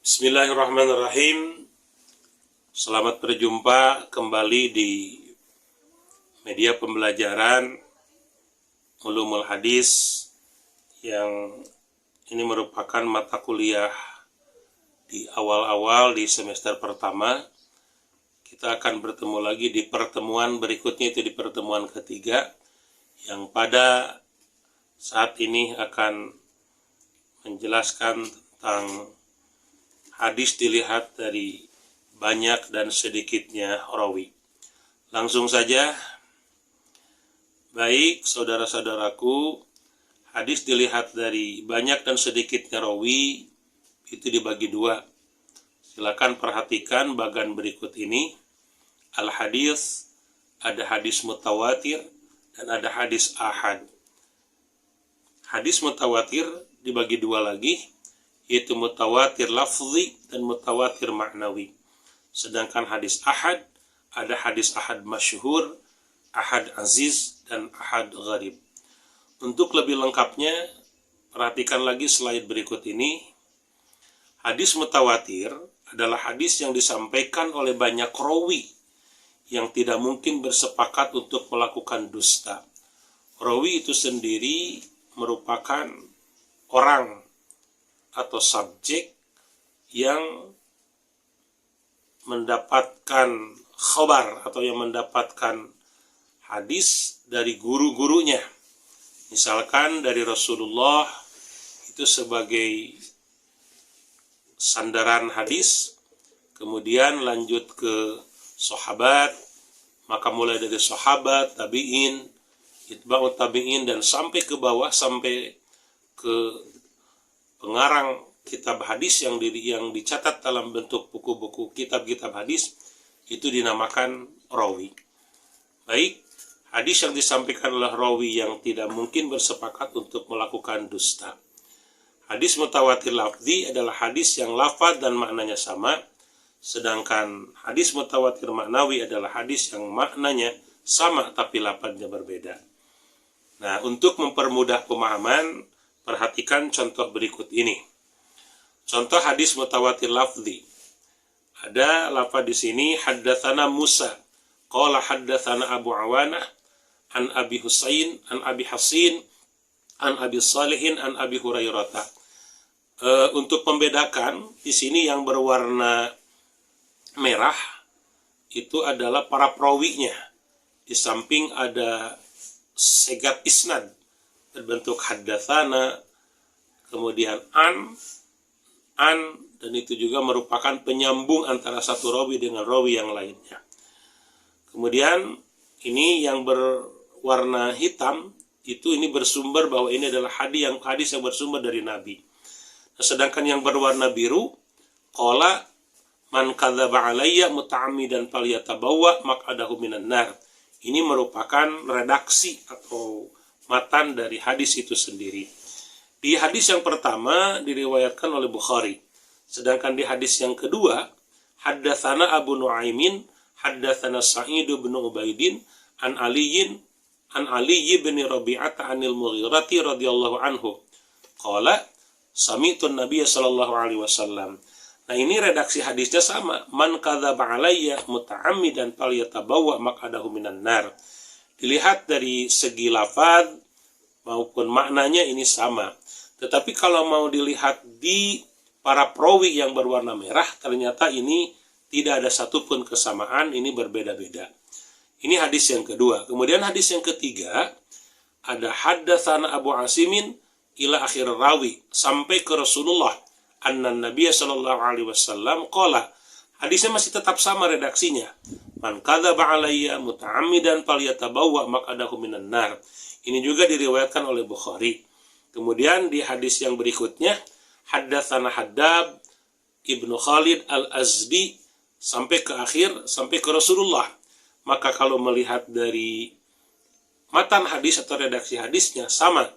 Bismillahirrahmanirrahim. Selamat berjumpa kembali di media pembelajaran Ulumul Hadis yang ini merupakan mata kuliah di awal-awal di semester pertama. Kita akan bertemu lagi di pertemuan berikutnya, itu di pertemuan ketiga, yang pada saat ini akan menjelaskan tentang hadis dilihat dari banyak dan sedikitnya rawi. Langsung saja. Baik, saudara-saudaraku, hadis dilihat dari banyak dan sedikitnya rawi itu dibagi dua. Silakan perhatikan bagan berikut ini. Al-hadis, ada hadis mutawatir dan ada hadis ahad. Hadis mutawatir dibagi dua lagi, yaitu mutawatir lafzi dan mutawatir maknawi. Sedangkan hadis ahad, ada hadis ahad masyhur, ahad aziz, dan ahad gharib. Untuk lebih lengkapnya, perhatikan lagi slide berikut ini. Hadis mutawatir adalah hadis yang disampaikan oleh banyak rawi yang tidak mungkin bersepakat untuk melakukan dusta. Rawi itu sendiri merupakan orang atau subjek yang mendapatkan khabar atau yang mendapatkan hadis dari guru-gurunya. Misalkan dari Rasulullah, itu sebagai sandaran hadis, kemudian lanjut ke sahabat, maka mulai dari sahabat, tabi'in, itba'ut tabi'in, dan sampai ke bawah, sampai ke pengarang kitab hadis yang dicatat dalam bentuk buku-buku kitab-kitab hadis, itu dinamakan rawi. Baik, hadis yang disampaikan oleh rawi yang tidak mungkin bersepakat untuk melakukan dusta. Hadis mutawatir lafzi adalah hadis yang lafaz dan maknanya sama, sedangkan hadis mutawatir maknawi adalah hadis yang maknanya sama tapi lafaznya berbeda. Nah, untuk mempermudah pemahaman, perhatikan contoh berikut ini. Contoh hadis mutawatir lafzi. Ada lafaz di sini, haddatsana Musa, qala haddatsana Abu Awanah, an Abi Husain, an Abi Hasin, an Abi Salihin, an Abi Hurairah. Untuk membedakan, di sini yang berwarna merah itu adalah para perawinya. Di samping ada segat isnad berbentuk haddatsana, kemudian an, dan itu juga merupakan penyambung antara satu rawi dengan rawi yang lainnya. Kemudian ini yang berwarna hitam, ini bersumber bahwa ini adalah hadis yang bersumber dari Nabi. Sedangkan yang berwarna biru, qala man kadzaba alayya muta'ammidan falyatabawwa maq'adahu minan nar. Ini merupakan redaksi atau matan dari hadis itu sendiri. Di hadis yang pertama diriwayatkan oleh Bukhari. Sedangkan di hadis yang kedua, haddatsana Abu Nuaimin, haddatsana Sa'id bin Ubaidin, an Ali bin Rabi'ah anil Mughirati radhiyallahu anhu. Qala sami'tu Nabiy sallallahu alaihi wasallam. Nah, ini redaksi hadisnya sama. Man kadzaba alayya muta'ammidan falyatabawwa maq'adahu minan nar. Dilihat dari segi lafaz maupun maknanya ini sama. Tetapi kalau mau dilihat di para perawi yang berwarna merah, ternyata ini tidak ada satupun kesamaan, ini berbeda-beda. Ini hadis yang kedua. Kemudian hadis yang ketiga, ada haddatsana Abu Asimin ila akhir rawi, sampai ke Rasulullah, anna Nabiy sallallahu alaihi wasallam qala. Hadisnya masih tetap sama redaksinya. Man kadzaba alayya muta'ammidan falyatabawwa maq'adahu minan nar. Ini juga diriwayatkan oleh Bukhari. Kemudian di hadis yang berikutnya, haddatsana Haddab Ibnu Khalid Al-Azdi, sampai ke akhir, sampai ke Rasulullah. Maka kalau melihat dari matan hadis atau redaksi hadisnya sama.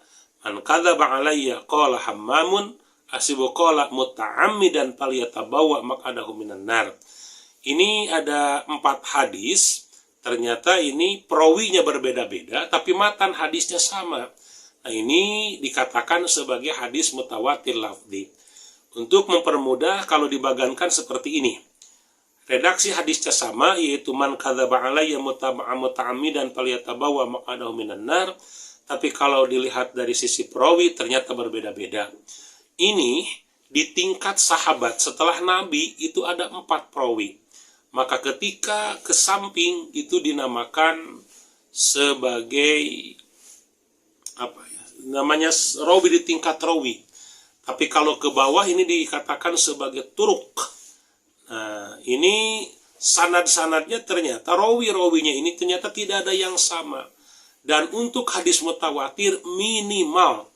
Man kadzaba alayya qala hammamun asibu qala muta'ammidan falyatabawwa maq'adahu minan nar. Ini ada 4 hadis. Ternyata ini perawinya berbeda-beda, tapi matan hadisnya sama. Nah, ini dikatakan sebagai hadis mutawatir lafzi. Untuk mempermudah kalau dibagankan seperti ini. Redaksi hadisnya sama, yaitu man kadzaba alayya muta'ammidan falyatabawa maq'adahu minan nar. Tapi kalau dilihat dari sisi perawi ternyata berbeda-beda. Ini di tingkat sahabat setelah Nabi itu ada 4 perawi. Maka ketika ke samping itu dinamakan sebagai namanya rawi di tingkat rawi. Tapi kalau ke bawah ini dikatakan sebagai turuk. Nah, ini sanad-sanadnya ternyata rawi-rawinya ini ternyata tidak ada yang sama. Dan untuk hadis mutawatir minimal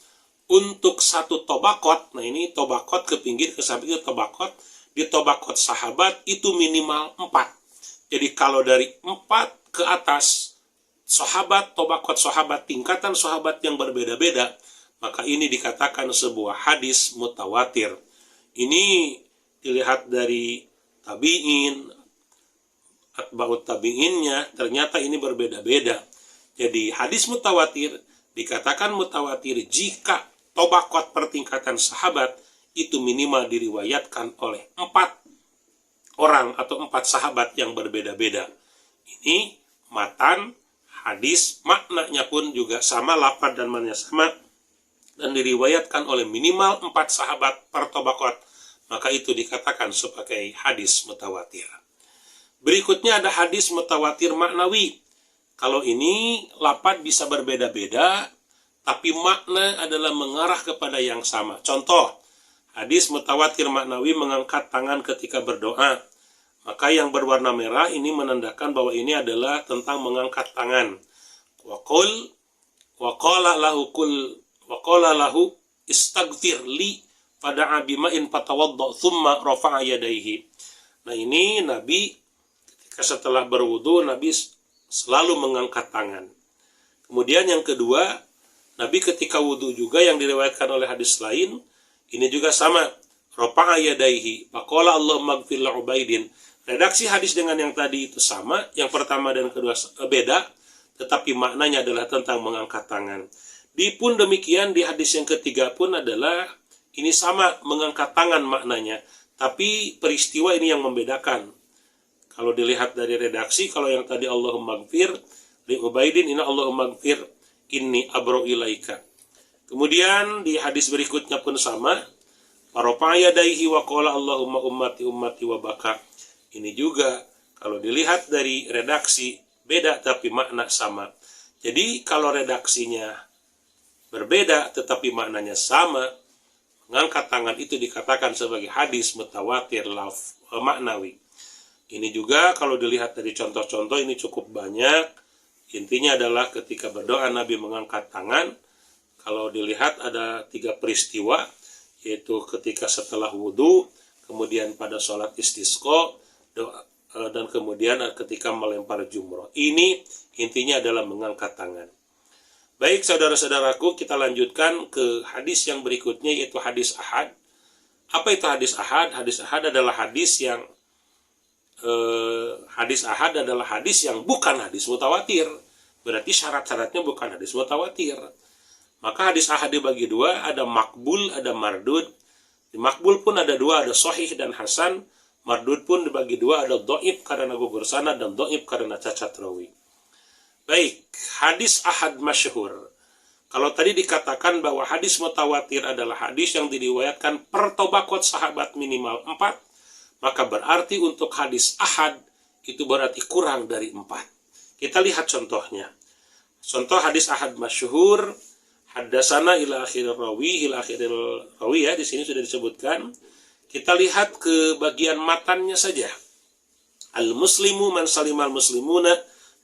untuk satu tobakot, nah ini tobakot ke pinggir ke samping itu tobakot, di tobakot sahabat itu minimal 4. Jadi kalau dari 4 ke atas sahabat, tobakot sahabat, tingkatan sahabat yang berbeda-beda, maka ini dikatakan sebuah hadis mutawatir. Ini dilihat dari tabi'in, atba'ut tabi'innya, ternyata ini berbeda-beda. Jadi hadis mutawatir dikatakan mutawatir jika tobakot pertingkatan sahabat itu minimal diriwayatkan oleh 4 orang atau 4 sahabat yang berbeda-beda. Ini matan hadis, maknanya pun juga sama, lafaz dan maknanya sama, dan diriwayatkan oleh minimal 4 sahabat per tobakot, maka itu dikatakan sebagai hadis mutawatir. Berikutnya ada hadis mutawatir maknawi. Kalau ini lafaz bisa berbeda-beda, tapi makna adalah mengarah kepada yang sama. Contoh, hadis mutawatir maknawi mengangkat tangan ketika berdoa. Maka yang berwarna merah ini menandakan bahwa ini adalah tentang mengangkat tangan. Waqala lahu istaghfir li fada'a bima'in fatawadda thumma rafa'a yadayhi. Nah, ini Nabi ketika setelah berwudu Nabi selalu mengangkat tangan. Kemudian yang kedua, Nabi ketika wudu juga yang diriwayatkan oleh hadis lain, ini juga sama. Rafa'a yadayhi, faqala Allahumma ighfir li Ubaidin. Redaksi hadis dengan yang tadi itu sama, yang pertama dan kedua beda, tetapi maknanya adalah tentang mengangkat tangan. Pun demikian di hadis yang ketiga pun adalah ini sama, mengangkat tangan maknanya, tapi peristiwa ini yang membedakan. Kalau dilihat dari redaksi, kalau yang tadi Allahumma ighfir li Ubaidin, ini Allahumma ighfir inni abro ilaika. Kemudian di hadis berikutnya pun sama, rafa'a yadayhi wa qala Allahumma ummati ummati wa baka. Ini juga kalau dilihat dari redaksi beda tapi makna sama. Jadi kalau redaksinya berbeda tetapi maknanya sama, mengangkat tangan itu dikatakan sebagai hadis mutawatir maknawi. Ini juga kalau dilihat dari contoh-contoh ini cukup banyak. Intinya adalah ketika berdoa Nabi mengangkat tangan. Kalau dilihat ada 3 peristiwa, yaitu ketika setelah wudhu, kemudian pada sholat istisqa, dan kemudian ketika melempar jumroh. Ini intinya adalah mengangkat tangan. Baik saudara-saudaraku, kita lanjutkan ke hadis yang berikutnya, yaitu hadis ahad. Apa itu hadis ahad? Hadis ahad adalah hadis yang bukan hadis mutawatir. Berarti syarat-syaratnya bukan hadis mutawatir. Maka hadis ahad dibagi 2, ada makbul, ada mardud. Di makbul pun ada 2, ada sahih dan hasan. Mardud pun dibagi 2, ada dhaif karena gugur sanad dan dhaif karena cacat rawi. Baik, hadis ahad masyhur. Kalau tadi dikatakan bahwa hadis mutawatir adalah hadis yang diriwayatkan per tobaqat sahabat minimal 4, maka berarti untuk hadis ahad itu berarti kurang dari 4. Kita lihat contohnya. Contoh hadis ahad masyhur, haddasana ila akhiril rawi ya, di sini sudah disebutkan. Kita lihat ke bagian matannya saja. Al-muslimu man salimal muslimuna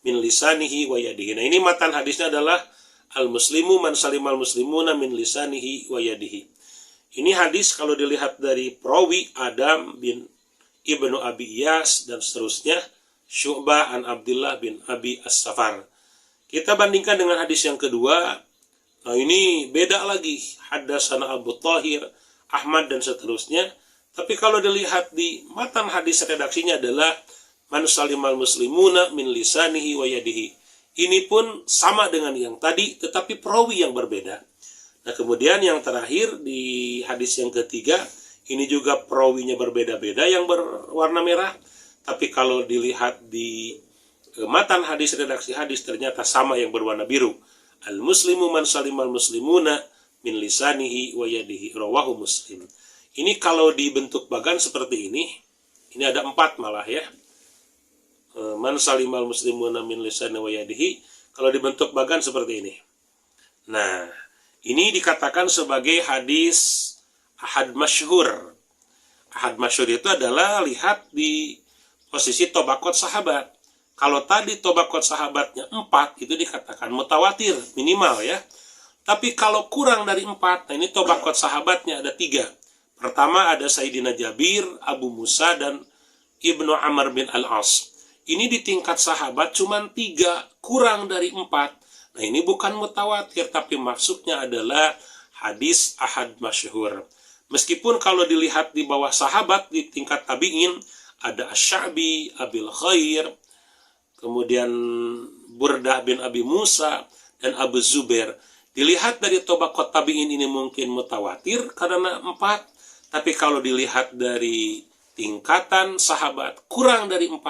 min lisanihi wa yadihi. Nah, ini matan hadisnya adalah al-muslimu man salimal muslimuna min lisanihi wa yadihi. Ini hadis kalau dilihat dari perawi Adam bin Ibnu Abi Iyas dan seterusnya, Syu'bah an Abdullah bin Abi As-Safar. Kita bandingkan dengan hadis yang kedua. Nah, ini beda lagi. Haddasana Abu Thahir, Ahmad dan seterusnya. Tapi kalau dilihat di matan hadis redaksinya adalah man salimal muslimuna min lisanihi wa yadihi. Ini pun sama dengan yang tadi, tetapi perawi yang berbeda. Nah, kemudian yang terakhir di hadis yang ketiga, Ini juga perawinya berbeda-beda yang berwarna merah. Tapi kalau dilihat di matan hadis, redaksi hadis, ternyata sama yang berwarna biru. Al-muslimu man salimal muslimuna min lisanihi wa yadihi, rawahu Muslim. Ini kalau dibentuk bagan seperti ini ada 4 malah ya. Man salimal muslimuna min lisanihi wa yadihi, kalau dibentuk bagan seperti ini. Nah, ini dikatakan sebagai hadis ahad masyhur. Ahad masyhur itu adalah lihat di posisi tobaqot sahabat. Kalau tadi tobaqot sahabatnya 4, itu dikatakan mutawatir minimal ya. Tapi kalau kurang dari 4, nah ini tobaqot sahabatnya ada 3. Pertama ada Sayyidina Jabir, Abu Musa, dan Ibnu Amr bin Al-As. Ini di tingkat sahabat cuma 3, kurang dari 4. Nah ini bukan mutawatir, tapi maksudnya adalah hadis ahad masyhur. Meskipun kalau dilihat di bawah sahabat di tingkat tabi'in, ada Asy-Sya'bi, Abil Khair, kemudian Burdah bin Abi Musa, dan Abu Zubair. Dilihat dari tobaqot tabi'in ini mungkin mutawatir karena 4. Tapi kalau dilihat dari tingkatan sahabat kurang dari 4,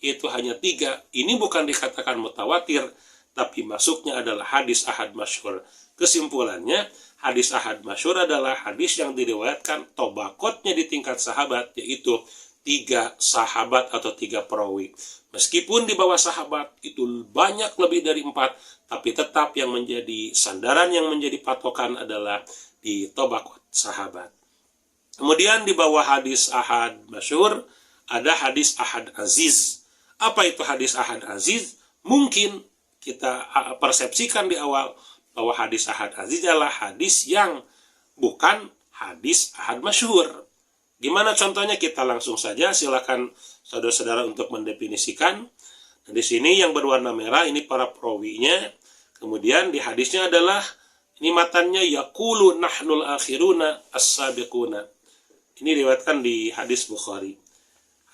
yaitu hanya 3. Ini bukan dikatakan mutawatir, tapi masuknya adalah hadis ahad masyhur. Kesimpulannya, hadis ahad masyhur adalah hadis yang diriwayatkan tobaqotnya di tingkat sahabat, yaitu 3 sahabat atau 3 perawi. Meskipun di bawah sahabat itu banyak lebih dari 4, tapi tetap yang menjadi sandaran, yang menjadi patokan adalah di tobaqot sahabat. Kemudian di bawah hadis ahad masyhur ada hadis ahad aziz. Apa itu hadis ahad aziz? Mungkin kita persepsikan di awal bahwa hadis ahad aziz adalah hadis yang bukan hadis ahad masyhur. Gimana contohnya? Kita langsung saja, silakan saudara-saudara untuk mendefinisikan. Nah, di sini yang berwarna merah ini para perawinya. Kemudian di hadisnya adalah ini matannya yaqulu nahnul akhiruna as-sabiquna. Ini diriwayatkan di hadis Bukhari.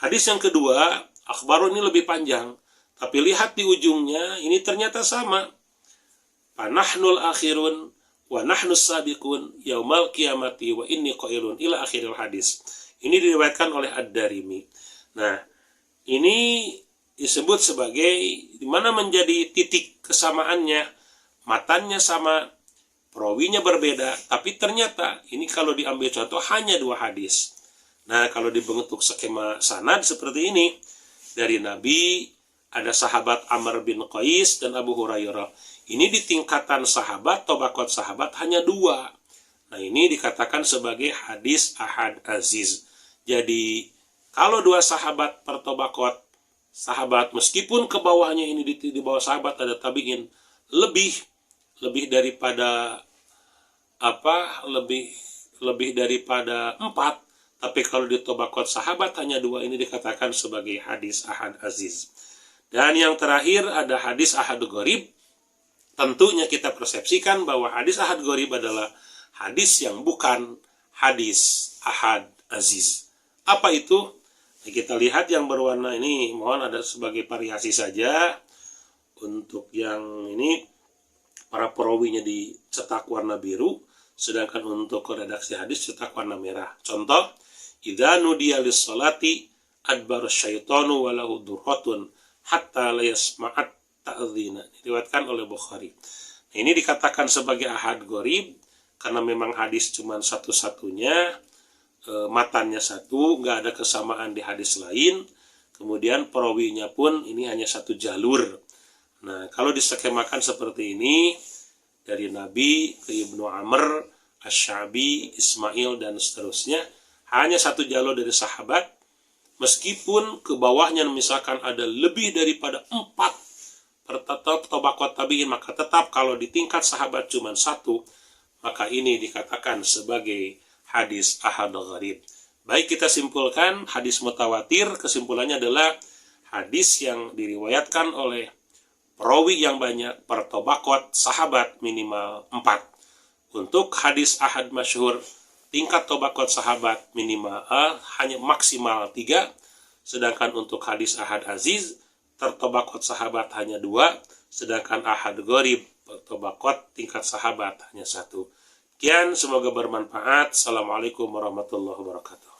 Hadis yang kedua, akhbaru, ini lebih panjang. Tapi lihat di ujungnya, ini ternyata sama. Panahnul akhirun wa nahnus sabiqun yaumal qiyamati wa inni qailun ila akhiril hadis. Ini diriwayatkan oleh Ad-Darimi. Nah, ini disebut sebagai di mana menjadi titik kesamaannya. Matannya sama, perawinya berbeda, tapi ternyata ini kalau diambil contoh hanya 2 hadis. Nah, kalau dibentuk skema sanad seperti ini, dari Nabi ada sahabat Amr bin Qais dan Abu Hurairah. Ini di tingkatan sahabat, tobaqot sahabat hanya 2. Nah, ini dikatakan sebagai hadis ahad aziz. Jadi, kalau 2 sahabat per tobaqot sahabat, meskipun ke bawahnya ini di bawah sahabat ada tabi'in, lebih daripada lebih daripada 4, tapi kalau di tobaqot sahabat hanya 2, ini dikatakan sebagai hadis ahad aziz. Dan yang terakhir ada hadis ahad gharib. Tentunya kita persepsikan bahwa hadis ahad gharib adalah hadis yang bukan hadis ahad aziz. Apa itu? Nah, kita lihat yang berwarna ini, mohon ada sebagai variasi saja. Untuk yang ini para perawinya dicetak warna biru, sedangkan untuk redaksi hadis cetak warna merah. Contoh, idza nudiya lis-sholati adbar syaitanu walahu durratun hatta la yasma'at ta'dzina. Diriwayatkan oleh Bukhari. Nah, ini dikatakan sebagai ahad gharib karena memang hadis cuma satu-satunya, matannya satu, nggak ada kesamaan di hadis lain. Kemudian perawinya pun ini hanya satu jalur. Nah, kalau diskemakan seperti ini, dari Nabi ke Ibnu Amr, Asy-Sya'bi, Ismail, dan seterusnya, hanya satu jalur dari sahabat. Meskipun ke bawahnya misalkan ada lebih daripada 4 tobaqot tabi'in, maka tetap kalau di tingkat sahabat cuma 1, maka ini dikatakan sebagai hadis ahad gharib. Baik, kita simpulkan hadis mutawatir, kesimpulannya adalah hadis yang diriwayatkan oleh perawi yang banyak per tobaqot sahabat minimal 4. Untuk hadis ahad masyhur, tingkat tobaqot sahabat minimal hanya maksimal 3. Sedangkan untuk hadis ahad aziz, tertobaqot sahabat hanya 2. Sedangkan ahad gharib, tobaqot tingkat sahabat hanya 1. Semoga bermanfaat. Assalamualaikum warahmatullahi wabarakatuh.